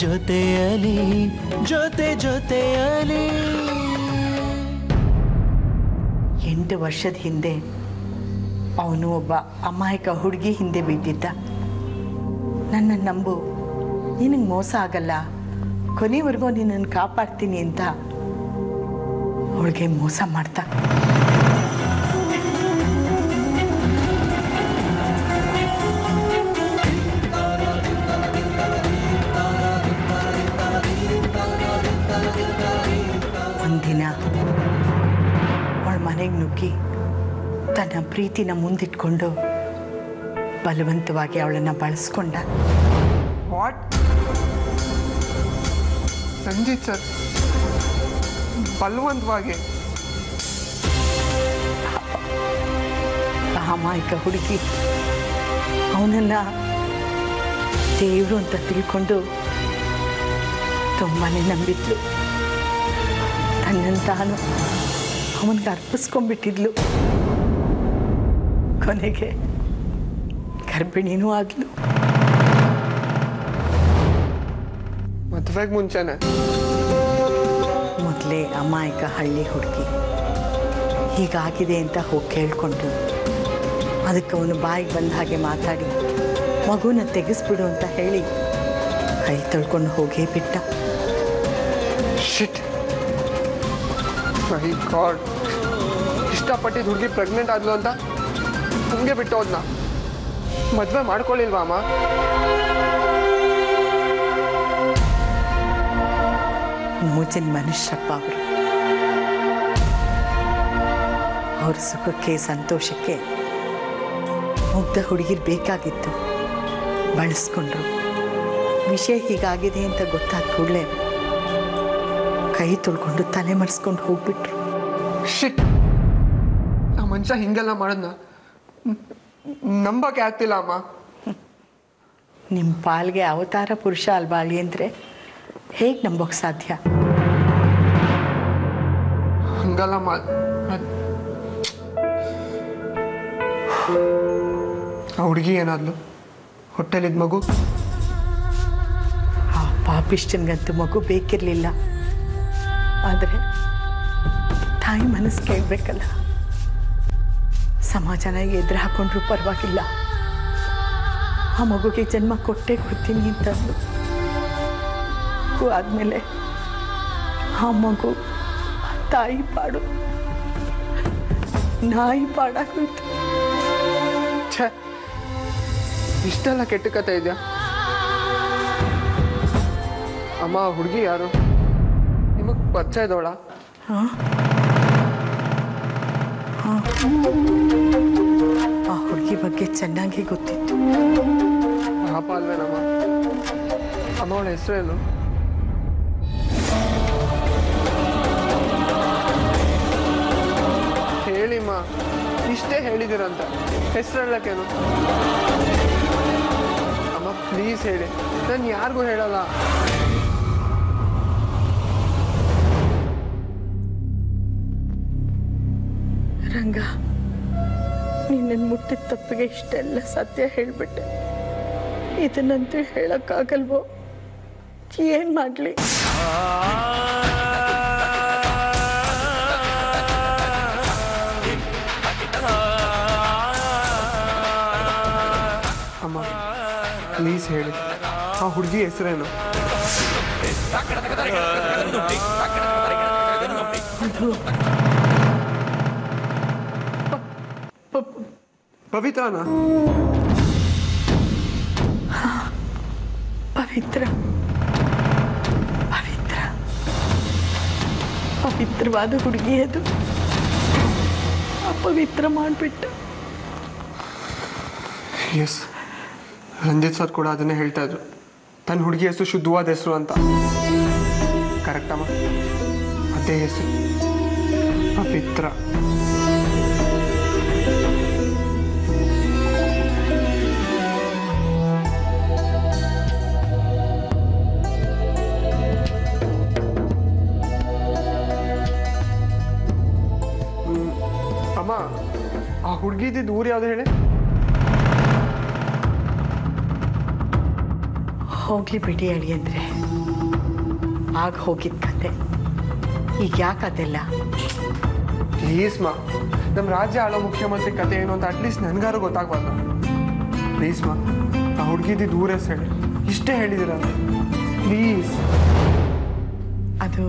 ಜೊತೆಯಲಿ ಜೊತೆಯಲಿ 8 ವರ್ಷದ ಹಿಂದೆ ಅವನು ಒಬ್ಬ ಅಮಾಯಕ ಹುಡುಗಿ ಹಿಂದೆ ಬಿದ್ದಿದ್ದ. ನನ್ನನ್ನು ನಂಬು, ನಿನಗೆ ಮೋಸ ಆಗಲ್ಲ, ಕೊನೆವರೆಗೂ ನಿನ್ನನ್ನು ಕಾಪಾಡ್ತೀನಿ ಅಂತ ಅವಳಿಗೆ ಮೋಸ ಮಾಡ್ತಾ. ಒಂದಿನ ಅವಳ ಮನೆಗೆ ನುಗ್ಗಿ ತನ್ನ ಪ್ರೀತಿನ ಮುಂದಿಟ್ಕೊಂಡು ಬಲವಂತವಾಗಿ ಅವಳನ್ನು ಬಳಸ್ಕೊಂಡ. ವಾಟ್? ಸಂಜಿತ್ ಸರ್ ಬಲವಂತವಾಗಿ? ಅಮಾಯಕ ಹುಡುಗಿ ಅವನನ್ನ ದೇವರು ಅಂತ ತಿಳ್ಕೊಂಡು ತುಂಬಾನೇ ನಂಬಿದ್ಲು. ತನ್ನನ್ನು ತಾನು ಅವನಿಗೆ ಅರ್ಪಿಸ್ಕೊಂಡ್ಬಿಟ್ಟಿದ್ಲು. ಕೊನೆಗೆ ಗರ್ಭಿಣಿನೂ ಆದ್ಲು. ಮದುವೆಗೆ ಮುಂಚೆನೆ? ಮೊದಲೇ ಅಮಾಯಕ ಹಳ್ಳಿ ಹುಡುಗಿ ಹೀಗಾಗಿದೆ ಅಂತ ಹೋಗಿ ಕೇಳ್ಕೊಂಡು ಅದಕ್ಕೆ ಅವನು ಬಾಯಿಗೆ ಬಂದ ಹಾಗೆ ಮಾತಾಡಿ ಮಗುನ ತೆಗೆಸ್ಬಿಡು ಅಂತ ಹೇಳಿ ಕೈ ತೊಳ್ಕೊಂಡು ಹೋಗೇ ಬಿಟ್ಟ. ಶಿಟ್, ಮೈ ಗಾಡ್, ಇಷ್ಟಪಟ್ಟಿದ್ದು ಹುಡುಗಿ ಪ್ರೆಗ್ನೆಂಟ್ ಆದ್ಲು ಅಂತ ಹಂಗೆ ಬಿಟ್ಟು ಹೋದ್ನ? ಮದುವೆ ಮಾಡ್ಕೊಳ್ಳಿಲ್ವಾ ಅಮ್ಮ? ಮೋಜಿನ ಮನುಷ್ಯಪ್ಪ ಅವರು. ಅವ್ರ ಸುಖಕ್ಕೆ ಸಂತೋಷಕ್ಕೆ ಮುಗ್ಧ ಹುಡುಗಿರು ಬೇಕಾಗಿತ್ತು, ಬಳಸ್ಕೊಂಡ್ರು. ವಿಷಯ ಹೀಗಾಗಿದೆ ಅಂತ ಗೊತ್ತಾದ ಕೂಡಲೇ ಕೈ ತೊಳ್ಕೊಂಡು ತಲೆ ಮರೆಸ್ಕೊಂಡು ಹೋಗ್ಬಿಟ್ರು. ಶಿಟ್, ಆ ಮನುಷ್ಯ ಹಿಂಗೆಲ್ಲ ಮಾಡೋದ್ನ ನಂಬಕ್ಕೆ ಆಗ್ತಿಲ್ಲ ಅಮ್ಮ. ನಿಮ್ಮ ಪಾಲ್ಗೆ ಅವತಾರ ಪುರುಷ ಅಲ್ಬಾಳಿ ಅಂದರೆ ಹೇಗೆ ನಂಬೋಕೆ ಸಾಧ್ಯ? ಹಂಗಲ್ಲ ಆ ಹುಡುಗಿ ಏನಾದ್ಲು? ಹೊಟ್ಟೆಲಿದ್ದ ಮಗು? ಆ ಪಾಪಿಷ್ಟನಿಗಂತೂ ಮಗು ಬೇಕಿರಲಿಲ್ಲ. ಆದರೆ ತಾಯಿ ಮನಸ್ಸು ಕೇಳಬೇಕಲ್ಲ. ಸಮಾಜನ ಎದುರು ಹಾಕೊಂಡ್ರೂ ಪರವಾಗಿಲ್ಲ, ಆ ಮಗುಗೆ ಜನ್ಮ ಕೊಟ್ಟೇ ಕೊಡ್ತೀನಿ ಅಂತಂದು. ಆದಮೇಲೆ ಆ ಮಗು ತಾಯಿ ಪಾಡು ನಾಯಿ ಪಾಡಾಗೋಯ್ತು. ಛೇ, ಇಷ್ಟೆಲ್ಲ ಕೆಟ್ಟ ಕತೆ ಇದೆಯಾ ಅಮ್ಮ? ಹುಡುಗಿ ಯಾರು? ನಿಮಗೆ ಪರಿಚಯ ಇದ್ದವಳ? ಆ ಹುಡುಗಿ ಬಗ್ಗೆ ಚೆನ್ನಾಗಿ ಗೊತ್ತಿತ್ತು. ಪಾಪ ಅಲ್ವೇನಮ್ಮ? ಅಮ್ಮ ಅವಳ ಹೆಸರೇನು? ಹೇಳಿಮ್ಮ, ಇಷ್ಟೇ ಹೇಳಿದಿರಂತ, ಹೆಸರು ಹೇಳಕ್ಕೇನು? ಅಮ್ಮ ಪ್ಲೀಸ್ ಹೇಳಿ, ನಾನು ಯಾರಿಗೂ ಹೇಳಲ್ಲ. ರಂಗ, ನಿನ್ನನ್ನು ಮುಟ್ಟಿದ ತಪ್ಪಿಗೆ ಇಷ್ಟೆಲ್ಲ ಸತ್ಯ ಹೇಳಿಬಿಟ್ಟೆ. ಇದನ್ನಂತೂ ಹೇಳಕ್ಕಾಗಲ್ವೋ? ಏನ್ ಮಾಡ್ಲಿ? ಅಮ್ಮ ಪ್ಲೀಸ್ ಹೇಳಿ, ಆ ಹುಡುಗಿ ಹೆಸರೇನು? ಪವಿತ್ರನಾ? ಪವಿತ್ರ ಪವಿತ್ರ ಪವಿತ್ರವಾದ ಹುಡುಗಿ ಅದು. ಅಪವಿತ್ರ ಮಾಡಿಬಿಟ್ಟ. ಎಸ್, ರಂಜಿತ್ ಸರ್ ಕೂಡ ಅದನ್ನೇ ಹೇಳ್ತಾ ಇದ್ರು. ತನ್ನ ಹುಡುಗಿ ಹೆಸರು ಶುದ್ಧವಾದ ಹೆಸರು ಅಂತ. ಕರೆಕ್ಟ್ ಅಮ್ಮ? ಅದೇ ಹೆಸರು, ಪವಿತ್ರ. ಅಮ್ಮ, ಆ ಹುಡುಗಿದ್ದು ಊರು ಯಾವ್ದು ಹೇಳಿ? ಹೋಗ್ಲಿ ಬಿಡಿ ಅಳಿ ಅಂದ್ರೆ ಆಗ ಹೋಗಿದ್ದ ಕತೆ ಈಗ ಯಾಕೆ ಅದೆಲ್ಲ? ಪ್ಲೀಸ್ ಮಾ, ನಮ್ಮ ರಾಜ್ಯ ಆಳೋ ಮುಖ್ಯಮಂತ್ರಿ ಕತೆ ಏನು ಅಂತ ಅಟ್ಲೀಸ್ಟ್ ನನಗಾರು ಗೊತ್ತಾಗ್ಬಾರ್ದು. ಪ್ಲೀಸ್ ಮಾ, ಆ ಹುಡುಗಿದ್ದು ದೂರ ಹೇಳಿ, ಇಷ್ಟೇ ಹೇಳಿದಿರ ಪ್ಲೀಸ್. ಅದು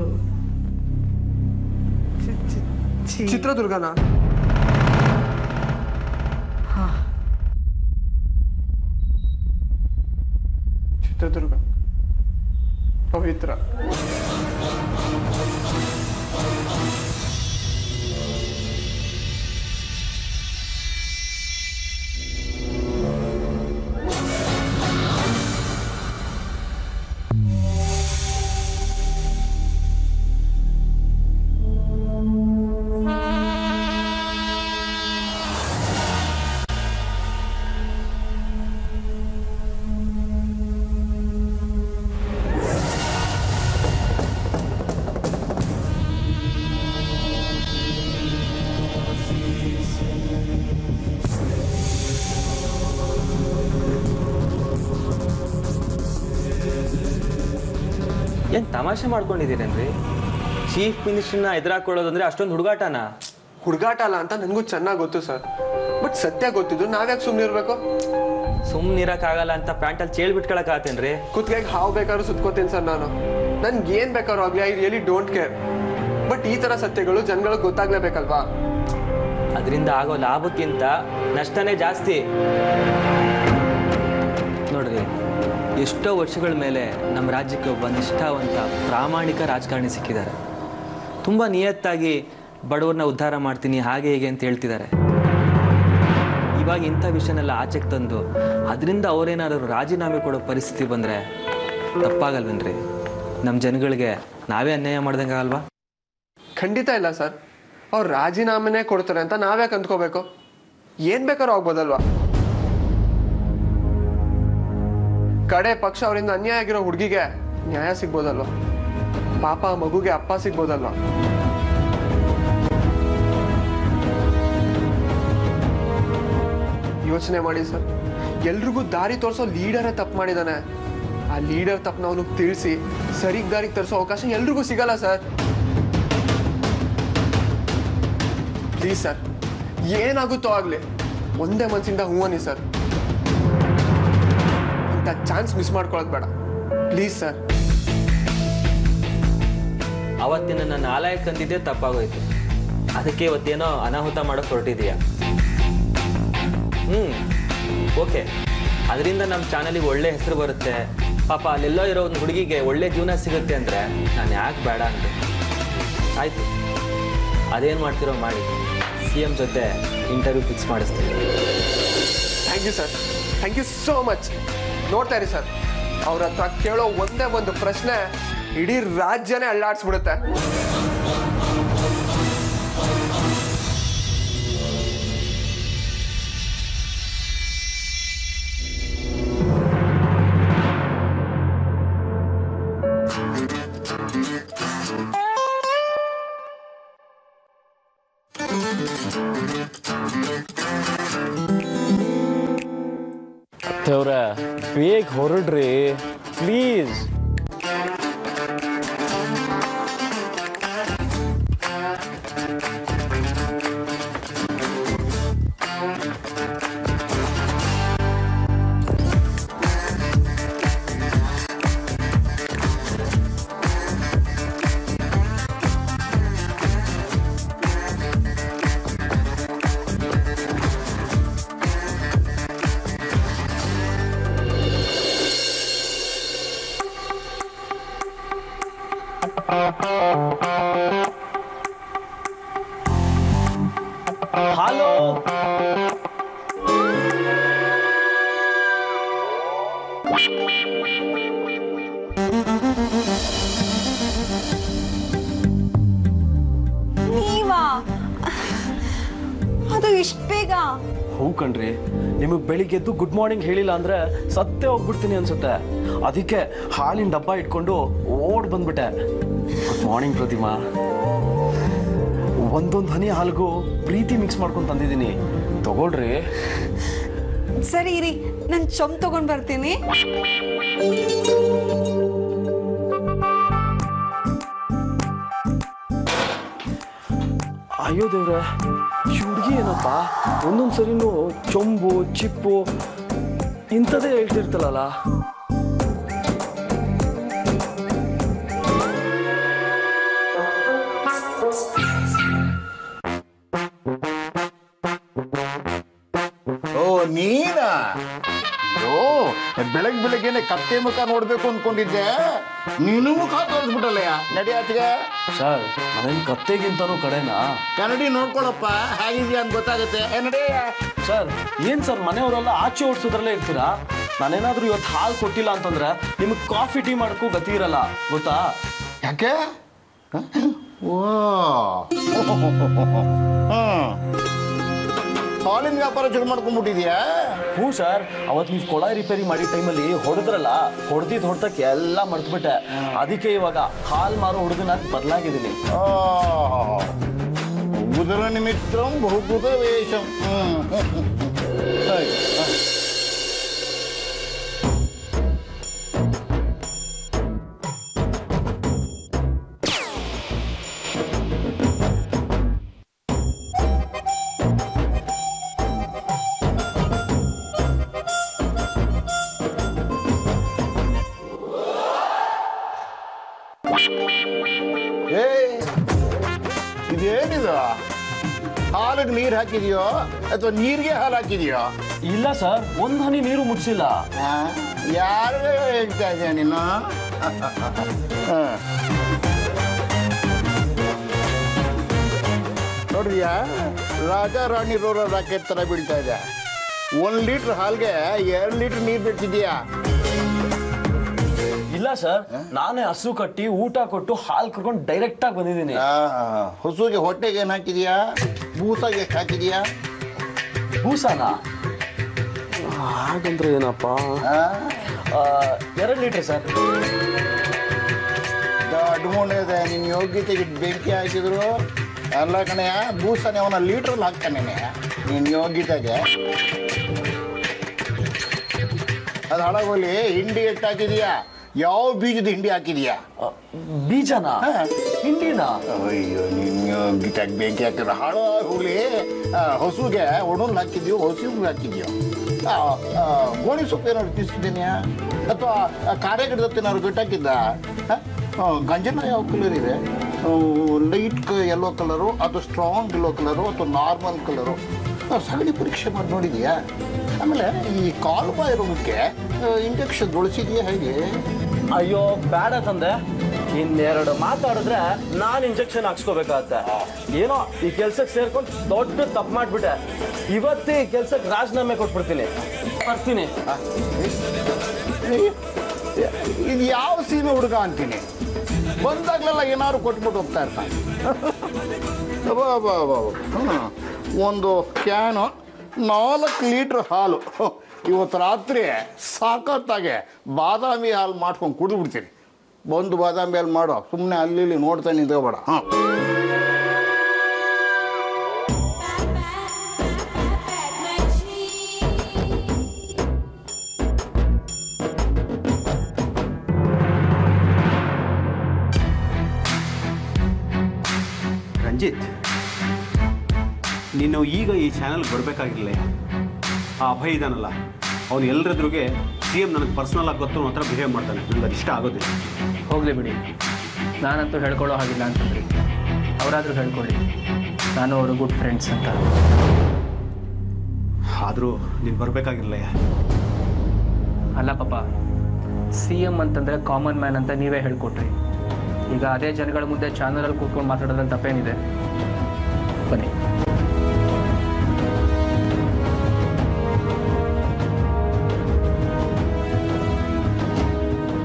ಚಿತ್ರದುರ್ಗನಾ? ಹಾಂ, ಚಿತ್ರದುರ್ಗ. ಪವಿತ್ರ. ಏನು ತಮಾಷೆ ಮಾಡ್ಕೊಂಡಿದ್ದೀರೇನ್ರಿ? ಚೀಫ್ ಮಿನಿಸ್ಟರ್ನ ಎದುರಾಕೊಳ್ಳೋದಂದ್ರೆ ಅಷ್ಟೊಂದು ಹುಡುಗಾಟನಾ? ಹುಡುಗಾಟ ಅಲ್ಲ ಅಂತ ನನಗೂ ಚೆನ್ನಾಗಿ ಗೊತ್ತು ಸರ್. ಬಟ್ ಸತ್ಯ ಗೊತ್ತಿದ್ದು ನಾವ್ಯಾಕೆ ಸುಮ್ಮನೆ ಇರಬೇಕು? ಸುಮ್ಮನಿರಕ್ಕಾಗಲ್ಲ ಅಂತ ಪ್ಯಾಂಟಲ್ಲಿ ಚೇಳು ಬಿಟ್ಕೊಳಕ್ಕಾತೇನ್ರಿ? ಕುತ್ತಿಗೆಗೆ ಹಾವು ಬೇಕಾದ್ರೂ ಸುತ್ಕೋತೀನಿ ಸರ್ ನಾನು. ನನ್ಗೆ ಏನು ಬೇಕಾದ್ರೂ ಆಗಲಿ, I really don't care. But ಈ ಥರ ಸತ್ಯಗಳು ಜನಗಳಿಗೆ ಗೊತ್ತಾಗ್ಲೇಬೇಕಲ್ವಾ? ಅದರಿಂದ ಆಗೋ ಲಾಭಕ್ಕಿಂತ ನಷ್ಟನೇ ಜಾಸ್ತಿ. ನೋಡ್ರಿ, ಎಷ್ಟೋ ವರ್ಷಗಳ ಮೇಲೆ ನಮ್ಮ ರಾಜ್ಯಕ್ಕೆ ಒಬ್ಬ ನಿಷ್ಠಾವಂತ ಪ್ರಾಮಾಣಿಕ ರಾಜಕಾರಣಿ ಸಿಕ್ಕಿದ್ದಾರೆ. ತುಂಬ ನಿಯತ್ತಾಗಿ ಬಡವ್ರನ್ನ ಉದ್ಧಾರ ಮಾಡ್ತೀನಿ ಹಾಗೆ ಹೀಗೆ ಅಂತ ಹೇಳ್ತಿದ್ದಾರೆ. ಇವಾಗ ಇಂಥ ವಿಷಯನೆಲ್ಲ ಆಚೆಗೆ ತಂದು ಅದರಿಂದ ಅವರೇನಾದ್ರು ರಾಜೀನಾಮೆ ಕೊಡೋ ಪರಿಸ್ಥಿತಿ ಬಂದರೆ ತಪ್ಪಾಗಲ್ವೇನ್ರಿ? ನಮ್ಮ ಜನಗಳಿಗೆ ನಾವೇ ಅನ್ಯಾಯ ಮಾಡ್ದಂಗೆ ಆಗಲ್ವಾ? ಖಂಡಿತ ಇಲ್ಲ ಸರ್. ಅವ್ರು ರಾಜೀನಾಮೆನೇ ಕೊಡ್ತಾರೆ ಅಂತ ನಾವ್ಯಾಕೆ ಅಂದ್ಕೋಬೇಕು? ಏನು ಬೇಕಾದ್ರೂ ಆಗ್ಬೋದಲ್ವಾ? ಕಡೆ ಪಕ್ಷ ಅವರಿಂದ ಅನ್ಯಾಯ ಆಗಿರೋ ಹುಡುಗಿಗೆ ನ್ಯಾಯ ಸಿಗ್ಬೋದಲ್ವಾ? ಪಾಪ ಮಗುಗೆ ಅಪ್ಪ ಸಿಗ್ಬೋದಲ್ವಾ? ಯೋಚನೆ ಮಾಡಿ ಸರ್, ಎಲ್ರಿಗೂ ದಾರಿ ತೋರಿಸೋ ಲೀಡರೇ ತಪ್ಪು ಮಾಡಿದಾನೆ. ಆ ಲೀಡರ್ ತಪ್ಪನ್ನ ಅವನಿಗೆ ತಿಳಿಸಿ ಸರಿಗ್ ದಾರಿಗೆ ತರಿಸೋ ಅವಕಾಶ ಎಲ್ರಿಗೂ ಸಿಗಲ್ಲ ಸರ್. ಪ್ಲೀಸ್ ಸರ್, ಏನಾಗುತ್ತೋ ಆಗ್ಲಿ ಒಂದೇ ಮನಸ್ಸಿಂದ ಹೂ ಅನ್ನಿ ಸರ್. ಇಂಥ ಚಾನ್ಸ್ ಮಿಸ್ ಮಾಡ್ಕೊಳ್ಳೋದು ಬೇಡ ಪ್ಲೀಸ್ ಸರ್. ಅವತ್ತಿನ ನನ್ನ ಆಲಯಕ್ಕೆ ತಂದಿದ್ದೆ ತಪ್ಪಾಗೋಯ್ತು. ಅದಕ್ಕೆ ಇವತ್ತೇನೋ ಅನಾಹುತ ಮಾಡೋಕೆ ಹೊರಟಿದೀಯಾ? ಓಕೆ, ಅದರಿಂದ ನಮ್ಮ ಚಾನಲಿಗೆ ಒಳ್ಳೆ ಹೆಸರು ಬರುತ್ತೆ, ಪಾಪ ಅಲ್ಲೆಲ್ಲೋ ಇರೋ ಒಂದು ಹುಡುಗಿಗೆ ಒಳ್ಳೆ ಜೀವನ ಸಿಗುತ್ತೆ ಅಂದರೆ ನಾನು ಯಾಕೆ ಬೇಡ ಅಂದೆ. ಆಯಿತು, ಅದೇನು ಮಾಡ್ತಿರೋ ಮಾಡಿ. CM ಜೊತೆ ಇಂಟರ್ವ್ಯೂ ಫಿಕ್ಸ್ ಮಾಡಿಸ್ತೀನಿ. Thank you sir, thank you so much. ನೋಡ್ತಾ ಇರಿ ಸರ್, ಅವ್ರ ಹತ್ರ ಕೇಳೋ ಒಂದೇ ಒಂದು ಪ್ರಶ್ನೆ ಇಡೀ ರಾಜ್ಯನೇ ಅಳ್ಳಾಡಿಸ್ಬಿಡುತ್ತೆ. ದೇವ್ರ, ಬೇಗ ಹೊರಡ್ರಿ ಪ್ಲೀಸ್. ಹಲೋ, ನೀವಾ? ಅದು ಇಷ್ಟು ಬೇಗ? ಹೂ ಕಣ್ರಿ, ನಿಮಗೆ ಬೆಳಿಗ್ಗೆದ್ದು ಗುಡ್ ಮಾರ್ನಿಂಗ್ ಹೇಳಿಲ್ಲ ಅಂದ್ರೆ ಸತ್ತೇ ಹೋಗ್ಬಿಡ್ತೀನಿ ಅನ್ಸುತ್ತೆ. ಅದಕ್ಕೆ ಹಾಲಿನ ಡಬ್ಬ ಇಟ್ಕೊಂಡು ಓಡ್ ಬಂದ್ಬಿಟ್ಟೆ. ಗುಡ್ ಮಾರ್ನಿಂಗ್ ಪ್ರತಿಮಾ. ಒಂದೊಂದು ಹನಿ ಹಾಲ್ಗೂ ಪ್ರೀತಿ ಮಿಕ್ಸ್ ಮಾಡ್ಕೊಂಡು ತಂದಿದ್ದೀನಿ, ತಗೊಳ್ರಿ. ಸರಿ ಇರಿ, ನಾನು ಚೊಂಬ್ ತಗೊಂಡ್ ಬರ್ತೀನಿ. ಅಯ್ಯೋ ದೇವ್ರೆ, ಈ ಹುಡುಗಿ ಏನಪ್ಪ ಒಂದೊಂದು ಸರಿನೂ ಚೊಂಬು ಚಿಪ್ಪು ಇಂಥದ್ದೇ ಹೇಳ್ತಿರ್ತಲ್ಲ. ಓ ನೀನಾ? ಓ ಬೆಳಗ್ಗೆನೆ ಕತ್ತೆ ಮುಖ ನೋಡ್ಬೇಕು ಅಂದ್ಕೊಂಡಿದ್ದೆ, ನೀನು ಮುಖ ತೋರಿಸ್ಬಿಟ್ಟಲ್ಲಯ್ಯ. ನಡಿ ಆಚೆಗೆ. ಸರ್ ನಾನೇನು ಕತ್ತೆಗಿಂತನೂ ಕಡೆನಾ? ಕನ್ನಡಿ ನೋಡ್ಕೊಳಪ್ಪ, ಹೇಗಿದ್ಯಾ ಅಂತ ಗೊತ್ತಾಗುತ್ತೆ. ನಡಿ. ಸರ್ ಏನ್ ಸರ್ ಮನೆಯವರೆಲ್ಲ ಆಚೆ ಓಡಿಸೋದ್ರಲ್ಲೇ ಇರ್ತೀರಾ? ನಾನೇನಾದ್ರೂ ಇವತ್ತು ಹಾಲು ಕೊಟ್ಟಿಲ್ಲ ಅಂತಂದ್ರೆ ನಿಮಗೆ ಕಾಫಿ ಟೀ ಮಾಡೋಕ್ಕೂ ಗತಿ ಇರಲ್ಲ ಗೊತ್ತಾ? ಯಾಕೆ? ಓ ಹಾಲಿನ ವ್ಯಾಪಾರ ಶುರು ಮಾಡ್ಕೊಂಡ್ಬಿಟ್ಟಿದ್ಯಾ? ಹ್ಞೂ ಸರ್, ಅವತ್ತು ನೀವು ಕೊಳ ರಿಪೇರಿ ಮಾಡಿದ ಟೈಮಲ್ಲಿ ಹೊಡೆದ್ರಲ್ಲ, ಹೊಡೆದಕ್ಕೆ ಎಲ್ಲ ಮರ್ತ್ಬಿಟ್ಟೆ. ಅದಕ್ಕೆ ಇವಾಗ ಹಾಲು ಮಾರೋ ಹುಡುಗನಾಗಿ ಬದಲಾಗಿದ್ದೀನಿ. ಉದರ ನಿಮಿತ್ತಂ ಬಹುಭೂತ ವೇಷಂ. ಇದೇನಿದು? ಹಾಲಿಗೆ ನೀರು ಹಾಕಿದ್ಯೋ ಅಥವಾ ನೀರಿಗೆ ಹಾಲು ಹಾಕಿದ್ಯೋ? ಇಲ್ಲ ಸರ್, ಒಂದು ಹನಿ ನೀರು ಮುಟ್ಸಿಲ್ಲ. ಯಾರು ಹೇಳ್ತಾ ಇದೆಯಾ ನೀನು? ನೋಡಿದ್ಯಾ, ರಾಜ ರಾಣಿ ರೋರ ರಾಕೆಟ್ ತರ ಬೀಳ್ತಾ ಇದೆ. 1 ಲೀಟರ್ ಹಾಲ್ಗೆ 2 ಲೀಟರ್ ನೀರು ಬಿಡ್ತಿದ್ಯಾ? ಇಲ್ಲ ಸರ್, ನಾನೇ ಹಸು ಕಟ್ಟಿ ಊಟ ಕೊಟ್ಟು ಹಾಲು ಕರ್ಕೊಂಡು ಡೈರೆಕ್ಟ್ ಆಗಿ ಬಂದಿದ್ದೀನಿ. ಹಸುಗೆ ಹೊಟ್ಟೆಗೆ ಏನು ಹಾಕಿದ್ಯಾ? ಬೂಸಾಗೆ ಎಷ್ಟು ಹಾಕಿದ್ಯಾ? ಬೂಸಾನ? ಹಾಗಂದ್ರೆ ಏನಪ್ಪ? 2 ಲೀಟರ್ ಸರ್. ಅಡ್ಮೋಣಿದೆ, ನಿನ್ನ ಯೋಗ್ಯತೆಗೆ ಬೆಂಕಿ ಹಾಕಿದ್ರು ಎಲ್ಲ ಕಣೆಯ. ಬೂಸಾನೆ ಅವನ ಲೀಟ್ರಲ್ಲಿ ಹಾಕ್ತಾನೆ ನಿನ್ನ ಯೋಗ್ಯತೆಗೆ. ಅದು ಹಾಳಾಗೋಲಿ. ಹಿಂಡಿ ಎಷ್ಟು ಹಾಕಿದ್ಯಾ? ಯಾವ ಬೀಜದ ಹಿಂಡಿ ಹಾಕಿದ್ಯಾ? ಬೀಜನ? ಹಿಂಡಿನ? ಅಯ್ಯೋ, ನಿನ್ನ ಯೋಗ್ಯತೆಗೆ ಬೆಂಕಿ ಹಾಕಿದ್ರು ಹಾಳಾಗೋಲಿ. ಹಸುಗೆ ಒಣಲ್ ಹಾಕಿದ್ಯೋ, ಹಸುಗೆ ಹಾಕಿದ್ಯೋ? ಗೋಣಿ ಸೊಪ್ಪು ಏನಾದ್ರು ತಿನ್ಸಿದ್ದೀನಿಯಾ ಅಥವಾ ಕಾರ್ಯ ಗಿಡದತ್ತು ಏನಾದ್ರು ಬಿಟ್ಟಾಕಿದ್ದ? ಗಂಜನ ಯಾವ ಕಲರ್ ಇದೆ? ಲೈಟ್ ಯೆಲ್ಲೋ ಕಲರು, ಅದು ಸ್ಟ್ರಾಂಗ್ ಯೆಲ್ಲೋ ಕಲರು, ಅಥವಾ ನಾರ್ಮಲ್ ಕಲರು? ಸಗಣಿ ಪರೀಕ್ಷೆ ಮಾಡಿ ನೋಡಿದೀಯಾ? ಆಮೇಲೆ ಈ ಕಾಲು ಬಾಯಿ ರೋಗಕ್ಕೆ ಇಂಜೆಕ್ಷನ್ ದೊಳಿಸಿದೆಯಾ ಹೇಗೆ? ಅಯ್ಯೋ ಬೇಡ ತಂದೆ, ಇನ್ನೆರಡು ಮಾತಾಡಿದ್ರೆ ನಾನು ಇಂಜೆಕ್ಷನ್ ಹಾಕ್ಸ್ಕೋಬೇಕಾಗತ್ತೆ. ಏನೋ ಈ ಕೆಲ್ಸಕ್ಕೆ ಸೇರ್ಕೊಂಡು ದೊಡ್ಡ ತಪ್ಪು ಮಾಡಿಬಿಟ್ಟೆ. ಇವತ್ತೇ ಈ ಕೆಲ್ಸಕ್ಕೆ ರಾಜೀನಾಮೆ ಕೊಟ್ಬಿಡ್ತೀನಿ. ಬರ್ತೀನಿ. ಇದು ಯಾವ ಸೀಮೆ ಹುಡುಗ ಅಂತೀನಿ? ಬಂದಾಗ್ಲೆಲ್ಲ ಏನಾದ್ರು ಕೊಟ್ಬಿಟ್ಟು ಹೋಗ್ತಾ ಇರ್ತಾನೆ. ಒಂದು ಕ್ಯಾನು 4 ಲೀಟ್ರ್ ಹಾಲು ಇವತ್ತು ರಾತ್ರಿ ಸಾಕತ್ತಾಗೆ ಬಾದಾಮಿ ಹಾಲು ಮಾಡ್ಕೊಂಡು ಕುಡಿದ್ಬಿಡ್ತೀನಿ. ಬಂದು ಬಾದಾಮಿ ಹಾಲು ಮಾಡೋ, ಸುಮ್ಮನೆ ಅಲ್ಲಿ ಇಲ್ಲಿ ನೋಡ್ತಾ ನಿಂತ್ಕೋಬೇಡ. ರಂಜಿತ್, ನೀನು ಈಗ ಈ ಚಾನಲ್ಗೆ ಬರಬೇಕಾಗಿಲ್ಲ. ಆ ಅಭಯ್ ಇದ್ದಾನಲ್ಲ, ಅವನು ಎಲ್ಲರದ್ರಿಗೆ CM ನನಗೆ ಪರ್ಸ್ನಲ್ ಆಗಿ ಗೊತ್ತು ಅನ್ನೋ ಹತ್ರ ಬಿಹೇವ್ ಮಾಡ್ತಾನೆ. ನನಗೆ ಅದು ಇಷ್ಟ ಆಗೋದಿಲ್ಲ. ಹೋಗಲಿ ಬಿಡಿ, ನಾನಂತೂ ಹೇಳ್ಕೊಳ್ಳೋ ಹಾಗಿಲ್ಲ ಅಂತಂದ್ರಿ. ಅವರಾದರೂ ಹೇಳ್ಕೊಳ್ಳಿ, ನಾನು ಅವರು ಗುಡ್ ಫ್ರೆಂಡ್ಸ್ ಅಂತ. ಆದರೂ ನೀನು ಬರಬೇಕಾಗಿರಲಯ್ಯ. ಅಲ್ಲ ಪಾಪ, CM ಅಂತಂದರೆ ಕಾಮನ್ ಮ್ಯಾನ್ ಅಂತ ನೀವೇ ಹೇಳ್ಕೊಟ್ರಿ. ಈಗ ಅದೇ ಜನಗಳ ಮುಂದೆ ಚಾನಲಲ್ಲಿ ಕೂತ್ಕೊಂಡು ಮಾತಾಡೋದ್ರಲ್ಲಿ ತಪ್ಪೇನಿದೆ? ಬನ್ನಿ.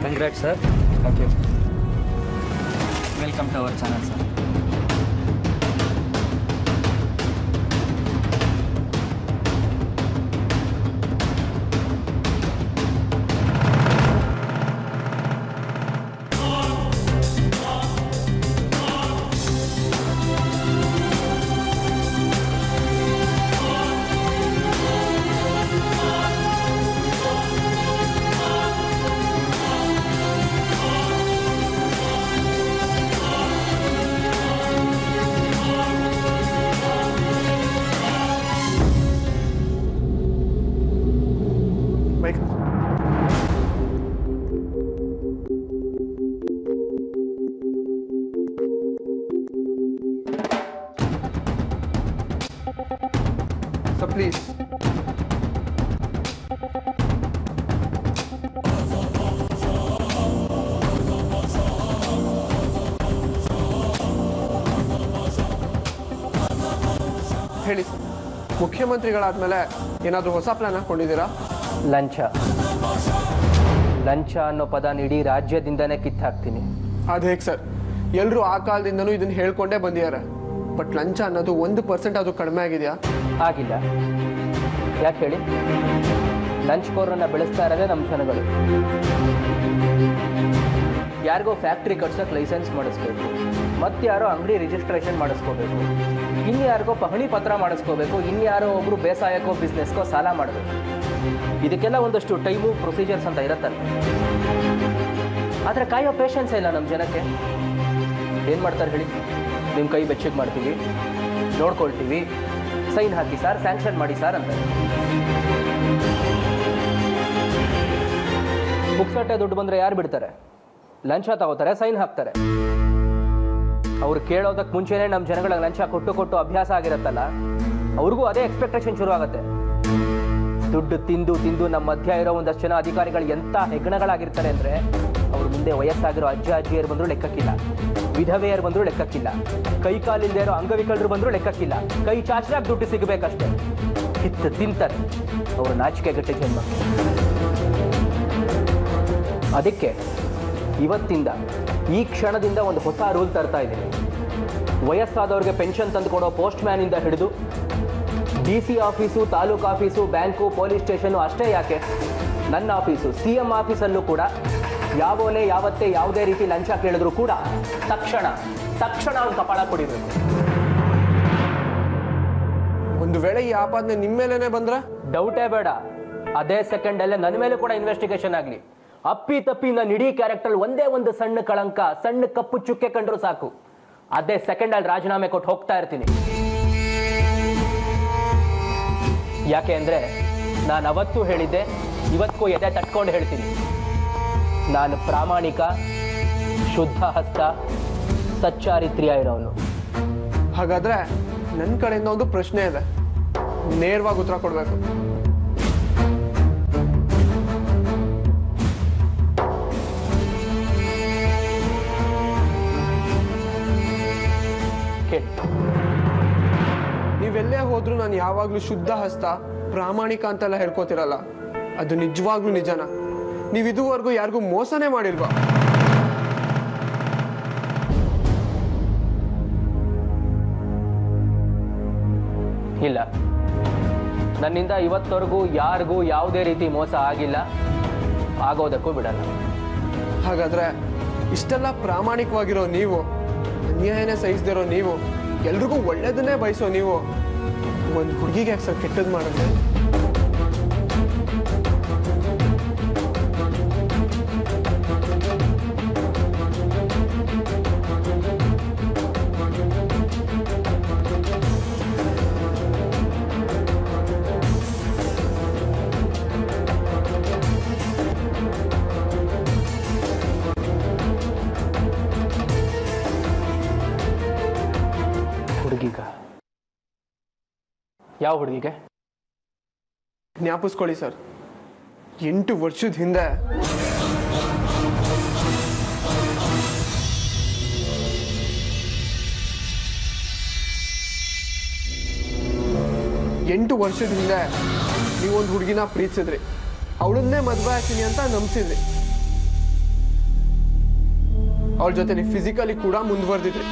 Congrats sir. Thank you. Welcome to our channel sir. Bike sir please. ಹೇಳಿ ಸರ್, ಮುಖ್ಯಮಂತ್ರಿಗಳಾದ್ಮೇಲೆ ಏನಾದರೂ ಹೊಸ ಪ್ಲಾನ್ ಹಾಕೊಂಡಿದ್ದೀರಾ? ಲಂಚ ಲಂಚ ಅನ್ನೋ ಪದ ಇಡೀ ರಾಜ್ಯದಿಂದನೇ ಕಿತ್ತಾಕ್ತೀನಿ. ಅದು ಹೇಗೆ ಸರ್? ಎಲ್ಲರೂ ಆ ಕಾಲದಿಂದನೂ ಇದನ್ನು ಹೇಳ್ಕೊಂಡೇ ಬಂದಿದ್ದಾರೆ. ಬಟ್ ಲಂಚ ಅನ್ನೋದು 1% ಅದು ಕಡಿಮೆ ಆಗಿದೆಯಾ? ಆಗಿಲ್ಲ. ಯಾಕೆ ಹೇಳಿ? ಲಂಚ್ಕೋರನ್ನ ಬೆಳೆಸ್ತಾ ಇರೋದೇ ನಮ್ಮ ಜನಗಳು. ಯಾರಿಗೋ ಫ್ಯಾಕ್ಟ್ರಿ ಕಟ್ಸೋಕೆ ಲೈಸೆನ್ಸ್ ಮಾಡಿಸ್ಬೇಕು, ಮತ್ತೆ ಯಾರೋ ಅಂಗಡಿ ರಿಜಿಸ್ಟ್ರೇಷನ್ ಮಾಡಿಸ್ಕೋಬೇಕು, ಇನ್ಯಾರಿಗೋ ಪಹಣಿ ಪತ್ರ ಮಾಡಿಸ್ಕೋಬೇಕು, ಇನ್ಯಾರೋ ಒಬ್ರು ಬೇಸಾಯಕ್ಕೋ ಬಿಸ್ನೆಸ್ಗೋ ಸಾಲ ಮಾಡಬೇಕು. ಇದಕ್ಕೆಲ್ಲ ಒಂದಷ್ಟು ಟೈಮು ಪ್ರೊಸೀಜರ್ಸ್ ಅಂತ ಇರುತ್ತಲ್ಲ. ಆದರೆ ಕಾಯೋ ಪೇಷನ್ಸ್ ಇಲ್ಲ ನಮ್ಮ ಜನಕ್ಕೆ. ಏನು ಮಾಡ್ತಾರೆ ಹೇಳಿ? ನಿಮ್ಮ ಕೈ ಬೆಚ್ಚಗೆ ಮಾಡ್ತೀವಿ, ನೋಡ್ಕೊಳ್ತೀವಿ, ಸೈನ್ ಹಾಕಿ ಸರ್, ಸ್ಯಾಂಕ್ಷನ್ ಮಾಡಿ ಸರ್ ಅಂತ. ಪುಕ್ಸಟ್ಟೆ ದುಡ್ಡು ಬಂದರೆ ಯಾರು ಬಿಡ್ತಾರೆ? ಲಂಚ ತಗೋತಾರೆ, ಸೈನ್ ಹಾಕ್ತಾರೆ. ಅವ್ರು ಕೇಳೋದಕ್ಕೆ ಮುಂಚೆನೇ ನಮ್ಮ ಜನಗಳಿಗೆ ಲಂಚ ಕೊಟ್ಟು ಕೊಟ್ಟು ಅಭ್ಯಾಸ ಆಗಿರುತ್ತಲ್ಲ, ಅವ್ರಿಗೂ ಅದೇ ಎಕ್ಸ್ಪೆಕ್ಟೇಷನ್ ಶುರು ಆಗುತ್ತೆ. ದುಡ್ಡು ತಿಂದು ತಿಂದು ನಮ್ಮ ಮಧ್ಯ ಇರೋ ಒಂದಷ್ಟು ಜನ ಅಧಿಕಾರಿಗಳು ಎಂಥ ಹೆಗ್ಣಗಳಾಗಿರ್ತಾರೆ ಅಂದರೆ, ಅವ್ರ ಮುಂದೆ ವಯಸ್ಸಾಗಿರೋ ಅಜ್ಜ ಅಜ್ಜಿಯರು ಬಂದರೂ ಲೆಕ್ಕಕ್ಕಿಲ್ಲ, ವಿಧವೆಯರು ಬಂದರೂ ಲೆಕ್ಕಕ್ಕಿಲ್ಲ, ಕೈ ಕಾಲಿಲ್ಲದೆ ಇರೋ ಅಂಗವಿಕಲರು ಬಂದರೂ ಲೆಕ್ಕಕ್ಕಿಲ್ಲ. ಕೈ ಚಾಚಿದಾಗ ದುಡ್ಡು ಸಿಗಬೇಕಷ್ಟೇ. ಕಿತ್ತು ತಿಂತಾರೆ ಅವರು ನಾಚಿಕೆಗಟ್ಟೆ ಜನ್ಮ. ಅದಕ್ಕೆ ಇವತ್ತಿಂದ ಈ ಕ್ಷಣದಿಂದ ಒಂದು ಹೊಸ ರೂಲ್ ತರ್ತಾ ಇದ್ದೀನಿ. ವಯಸ್ಸಾದವ್ರಿಗೆ ಪೆನ್ಷನ್ ತಂದುಕೊಡೋ ಪೋಸ್ಟ್ ಮ್ಯಾನಿಂದ ಹಿಡಿದು DC office, taluk office, bank, police station ಅಷ್ಟೇ ಯಾಕೆ, ನನ್ನ ಆಫೀಸು CM ಆಫೀಸಲ್ಲೂ ಕೂಡ ಯಾವೋಲೆ ಯಾವತ್ತೇ ಯಾವುದೇ ರೀತಿ ಲಂಚ ಕೇಳಿದ್ರು ಕೂಡ ತಕ್ಷಣ ಅವ್ನು ಕಪಾಳ ಕೊಡಿಬೇಕು. ಒಂದು ವೇಳೆ ಈ ಆಪಾದನೆ ನಿಮ್ಮ ಮೇಲೇನೆ ಬಂದ್ರೆ? ಡೌಟೇ ಬೇಡ, ಅದೇ ಸೆಕೆಂಡಲ್ಲೇ ನನ್ನ ಮೇಲೆ ಕೂಡ ಇನ್ವೆಸ್ಟಿಗೇಷನ್ ಆಗಲಿ. ಅಪ್ಪಿ ತಪ್ಪಿ ನನ್ನ ಇಡೀ ಕ್ಯಾರೆಕ್ಟರ್ ಒಂದೇ ಒಂದು ಸಣ್ಣ ಕಳಂಕ, ಸಣ್ಣ ಕಪ್ಪು ಚುಕ್ಕೆ ಕಂಡ್ರು ಸಾಕು, ಅದೇ ಸೆಕೆಂಡಲ್ಲಿ ರಾಜೀನಾಮೆ ಕೊಟ್ಟು ಹೋಗ್ತಾ ಇರ್ತೀನಿ. ಯಾಕೆ ಅಂದರೆ ನಾನು ಅವತ್ತು ಹೇಳಿದ್ದೆ, ಇವತ್ತಿಗೂ ಎದೆ ತಟ್ಕೊಂಡು ಹೇಳ್ತೀನಿ, ನಾನು ಪ್ರಾಮಾಣಿಕ, ಶುದ್ಧ ಹಸ್ತ, ಸಚ್ಚಾರಿತ್ರ್ಯ ಇರೋನು. ಹಾಗಾದ್ರೆ ನನ್ನ ಕಡೆಯಿಂದ ಒಂದು ಪ್ರಶ್ನೆ ಇದೆ, ನೇರವಾಗಿ ಉತ್ತರ ಕೊಡಬೇಕು. ನೀವೆಲ್ಲೇ ಹೋದ್ರೂ ನಾನು ಯಾವಾಗ್ಲೂ ಶುದ್ಧ ಹಸ್ತ, ಪ್ರಾಮಾಣಿಕ ಅಂತೆಲ್ಲ ಹೇಳ್ಕೊತಿರಲ್ಲ, ಅದು ನಿಜವಾಗ್ಲೂ ನಿಜನ? ನೀವು ಇದುವರೆಗೂ ಯಾರಿಗೂ ಮೋಸನೇ ಮಾಡಿಲ್ವಾ? ಇಲ್ಲ, ನನ್ನಿಂದ ಇವತ್ತವರೆಗೂ ಯಾರಿಗೂ ಯಾವುದೇ ರೀತಿ ಮೋಸ ಆಗಿಲ್ಲ, ಆಗೋದಕ್ಕೂ ಬಿಡಲ್ಲ. ಹಾಗಾದ್ರೆ ಇಷ್ಟೆಲ್ಲ ಪ್ರಾಮಾಣಿಕವಾಗಿರೋ ನೀವು, ಅನ್ಯಾಯನೇ ಸಹಿಸದಿರೋ ನೀವು, ಎಲ್ರಿಗೂ ಒಳ್ಳೇದನ್ನೇ ಬಯಸೋ ನೀವು, ಒಂದು ಹುಡುಗಿಗೆ ಯಾಕೆ ಸರ್ ಕೆಟ್ಟದ್ದು ಮಾಡಿದ್ರೆ? ಹುಡುಗಿಗ? ಯಾವ ಹುಡುಗಿಗೆ? ಜ್ಞಾಪಿಸ್ಕೊಳ್ಳಿ ಸರ್, 8 ವರ್ಷದ ಹಿಂದೆ ನೀವೊಂದು ಹುಡುಗಿನ ಪ್ರೀತಿಸಿದ್ರಿ, ಅವಳನ್ನೇ ಮದುವೆ ಆಗ್ತೀನಿ ಅಂತ ನಂಬಿಸಿದ್ರಿ, ಅವಳ ಜೊತೆ ನೀವು ಫಿಸಿಕಲಿ ಕೂಡ ಮುಂದುವರೆದಿದ್ರಿ.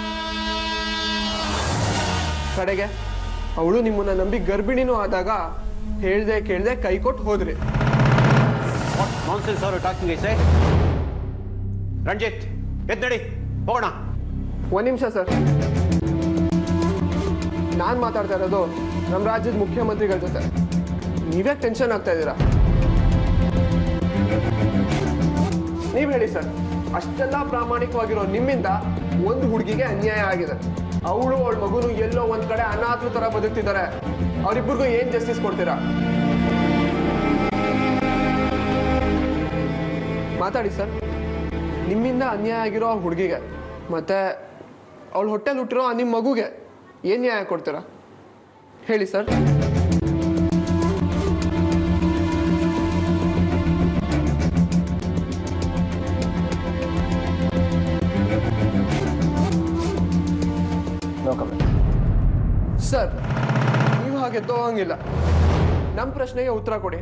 ಕಡೆಗೆ ಅವಳು ನಿಮ್ಮನ್ನ ನಂಬಿ ಗರ್ಭಿಣಿನೂ ಆದಾಗ ಹೇಳ್ದೆ ಕೇಳ್ದೆ ಕೈ ಕೊಟ್ಟು ಹೋದ್ರಿ. ರಂಜಿತ್, ಎದ್ದು ನಡಿ, ಹೋಗೋಣ. ಒಂದು ನಿಮಿಷ ಸರ್, ನಾನು ಮಾತಾಡ್ತಾ ಇರೋದು ನಮ್ಮ ರಾಜ್ಯದ ಮುಖ್ಯಮಂತ್ರಿಗಳ ಜೊತೆ. ನೀವೇ ಟೆನ್ಷನ್ ಆಗ್ತಾ ಇದ್ದೀರಾ? ನೀವು ಹೇಳಿ ಸರ್, ಅಷ್ಟೆಲ್ಲ ಪ್ರಾಮಾಣಿಕವಾಗಿರೋ ನಿಮ್ಮಿಂದ ಒಂದು ಹುಡುಗಿಗೆ ಅನ್ಯಾಯ ಆಗಿದೆ. ಅವಳು ಅವಳ ಮಗುನು ಎಲ್ಲೋ ಒಂದ್ ಕಡೆ ಅನಾಥರ ತರ ಬದುಕ್ತಿದ್ದಾರೆ. ಅವರಿಬ್ಬರಿಗೂ ಏನ್ ಜಸ್ಟಿಸ್ ಕೊಡ್ತೀರಾ? ಮಾತಾಡಿ ಸರ್. ನಿಮ್ಮಿಂದ ಅನ್ಯಾಯ ಆಗಿರೋ ಆ ಹುಡುಗಿಗೆ ಮತ್ತು ಅವಳು ಹೊಟ್ಟೆಲಿ ಹುಟ್ಟಿರೋ ನಿಮ್ಮ ಮಗುಗೆ ಏನು ನ್ಯಾಯ ಕೊಡ್ತೀರಾ ಹೇಳಿ ಸರ್. ಸರ್ ನೀವು ಹಾಗೆ ತಗೋಂಗಿಲ್ಲ. ನಮ್ಮ ಪ್ರಶ್ನೆಗೆ ಉತ್ತರ ಕೊಡಿ.